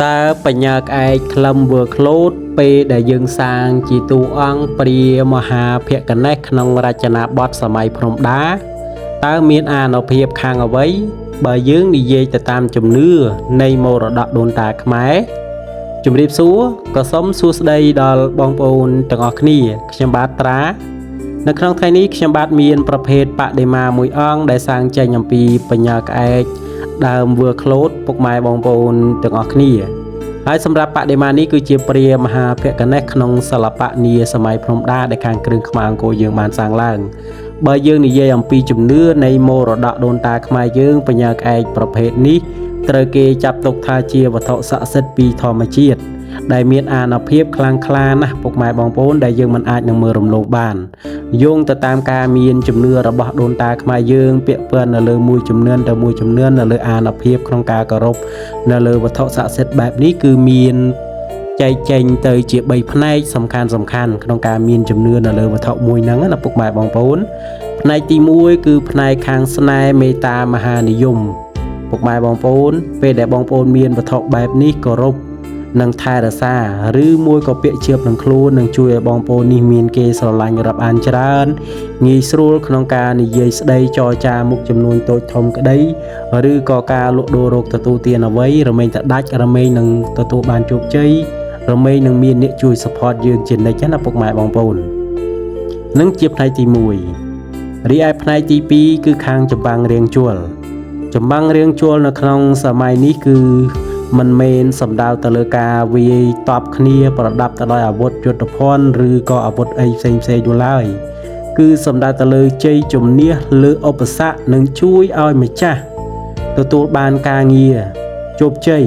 តើបញ្ញាក្អែកក្លឹមវើក្លូតពេលដែលយើងសាងជាតួអង្គព្រាមហាភក្តេសក្នុងរចនាបថសម័យព្រំដាតើមានអានុភាពខាងអ្វីបើយើងនិយាយទៅតាមជំនឿនៃមរតកដូនតាខ្មែរជំរាបសួរក៏សូមសួស្តីដល់បងប្អូនទាំងអស់គ្នាខ្ញុំបាទត្រានៅក្នុងថ្ងៃនេះខ្ញុំបាទមានប្រភេទបដិមាមួយអង្គដែលសាងចេញអំពីបញ្ញាក្អែកដើមវើក្លូតពុកម៉ែបងប្អូនទាំងអស់គ្នាហើយសម្រាប់បដិមានេះគឺជាព្រាមហាភក្តេសក្នុងសិល្បៈនាសម័យព្រំដាដែលខាងគ្រឿងខ្មែរអង្គរយើងបានសាងឡើងបើយើងនិយាយអំពីជំនឿនៃមរតកដូនតាខ្មែរយើងបញ្ញាក្អែកប្រភេទនេះត្រូវគេចាត់ទុកថាជាវត្ថុស័ក្តិសិទ្ធិពីធម្មជាតិដែលមានអានុភាពខ្លាំងក្លាណាស់ពុកម៉ែបងប្អូនដែលយើងមិនអាចនឹងមើលរំលងបានយោងទៅតាមការមានជំនឿរបស់ដូនតាខ្មែរយើងពាក់ព័ន្ធនៅលើមួយជំនឿទៅមួយជំនឿនៅលើអានុភាពក្នុងការគោរពនៅលើវត្ថុស័ក្តិសិទ្ធិបែបនេះគឺមានចែកចែងទៅជា3ផ្នែកសំខាន់ក្នុងការមានជំនឿនៅលើវត្ថុមួយហ្នឹងណាពុកម៉ែបងប្អូនផ្នែកទី1គឺផ្នែកខាងស្នេហ៍មេត្តាមហានិយមពុកម៉ែបងប្អូនពេលដែលបងប្អូនមានវត្ថុបែបនេះគោរពនិងថែរក្សាឬមួយក៏ពាក្យជឿបនឹងខ្លួននឹងជួយឲ្យបងប្អូននេះមានគេស្រឡាញ់រាប់អានច្រើនងាយស្រួលក្នុងការនិយាយស្ដីចរចាមុខចំនួនតូចធំក្តីឬក៏ការលក់ដូររោគទទួលទានអ្វីរមែងតែដាច់រមែងនឹងទទួលបានជោគជ័យរមែងនឹងមានអ្នកជួយ support យើងជានិច្ចណាពុកម៉ែបងប្អូននឹងជាផ្នែកទី1រីឯផ្នែកទី2គឺខាងចម្បាំងរាងជួលនៅក្នុងសម័យនេះគឺមិនមែនសំដៅទៅលើការវាយតបគ្នាប្រដាប់ទៅដោយអាវុធយុទ្ធភ័ណ្ឌឬក៏អាវុធអីផ្សេងនោះឡើយគឺសំដៅទៅលើជ័យជំនះលើឧបសគ្គនិងជួយឲ្យម្ចាស់ទទួលបានការងារជោគជ័យ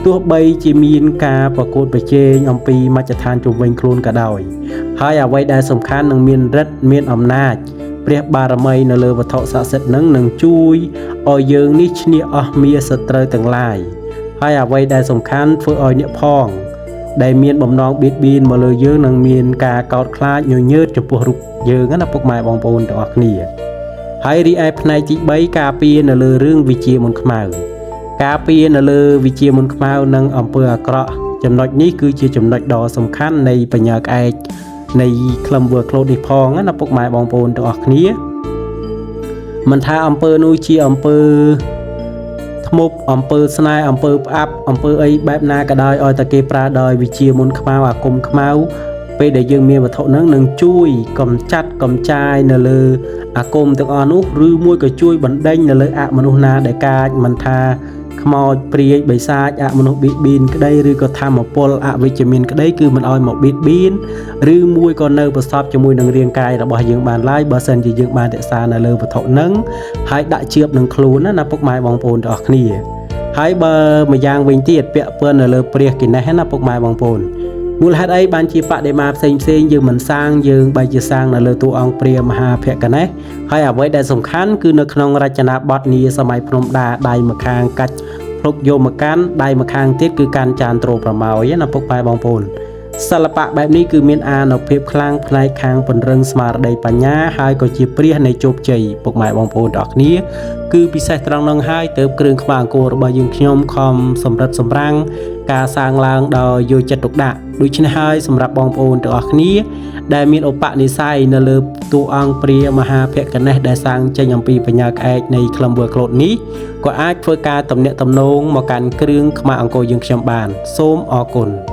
ទោះបីជាមានការប្រកួតប្រជែងអំពីមជ្ឈដ្ឋានជុំវិញខ្លួនក៏ដោយហើយអ្វីដែលសំខាន់នឹងមានឫទ្ធិមានអំណាចព្រះបារមីនៅលើវត្ថុស័ក្តិសិទ្ធិនឹងជួយឲ្យយើងនេះឈ្នះអស់មារសត្រូវទាំងឡាយហើយអ្វីដែលសំខាន់ធ្វើឲ្យអ្នកផងដែលមានបំណងបៀតបៀនមកលើយើងនឹងមានការកោតខ្លាចញញើតចំពោះរូបយើងណាពុកម៉ែបងប្អូនទាំងអស់គ្នាហើយរីឯផ្នែកទី3ការពារនៅលើរឿងវិជាមុនខ្មៅការពារនៅលើវិជាមុនខ្មៅនិងអំពើអាក្រក់ចំណុចនេះគឺជាចំណុចដ៏សំខាន់នៃបញ្ញាក្អែកនៃក្លឹមវើក្លូតនេះផងណាពុកម៉ែបងប្អូនទាំងអស់គ្នាមិនថាអំពើនោះជាអំពើធ្មប់អំពើស្នេហ៍អំពើផ្អាប់អំពើអីបែបណាក៏ដោយឲ្យតែគេប្រើដោយវិជាមុនខ្មៅអាគមខ្មៅពេលដែលយើងមានវត្ថុហ្នឹងនឹងជួយកំចាត់កំចាយនៅលើអាគមទាំងអស់នោះឬមួយក៏ជួយបណ្ដេញនៅលើអមនុស្សណាដែលកាចមិនថាខ្មោចព្រាយបិសាចអមនុស្សបៀតបៀនក្តីឬក៏ធម្មពលអវិជ្ជមានក្តីគឺមិនឲ្យមកបៀតបៀនឬមួយក៏នៅប្រសពជាមួយនឹងរាងកាយរបស់យើងបានឡើយបើសិនជាយើងបានរក្សានៅលើវត្ថុហ្នឹងហើយដាក់ជៀបនឹងខ្លួនណាពុកម៉ែបងប្អូនទាំងអស់គ្នាហើយបើម្យ៉ាងវិញទៀតពាក់ព័ន្ធនៅលើព្រះគណេសណាពុកម៉ែបងប្អូនមូលហេតុអីបានជាបដិមាផ្សេងយើងមិនសាងយើងបែរជាសាងនៅលើតួអង្គព្រាមហាភក្តេសហើយអ្វីដែលសំខាន់គឺនៅក្នុងរចនាបថនាសម័យព្រំដាដៃម្ខាងកាច់ភ្លុកយកមកកាន់ដៃម្ខាងទៀតគឺកាន់ចានទ្រប្រម៉ោយណាពុកម៉ែបងប្អូនសិល្បៈបែបនេះគឺមានអានុភាពខ្លាំងផ្នែកខាងពង្រឹងស្មារតីបញ្ញាហើយក៏ជាព្រះនៃជោគជ័យពុកម៉ែបងប្អូនទាំងអស់គ្នាគឺពិសេសត្រង់នោះហើយទើបគ្រឿងខ្មែរអង្គររបស់យើងខ្ញុំខំសម្រិតសម្រាំងការសាងឡើងដោយយកចិត្តទុកដាក់ដូច្នេះហើយសម្រាប់បងប្អូនទាំងអស់គ្នាដែលមានឧបនិស្ស័យនៅលើតួអង្គព្រាមហាភក្តេសដែលសាងចេញអំពីបញ្ញាក្អែកនៃក្លឹមវើក្លូតនេះក៏អាចធ្វើការទំនាក់ទំនងមកកាន់គ្រឿងខ្មែរអង្គរយើងខ្ញុំបានសូមអរគុណ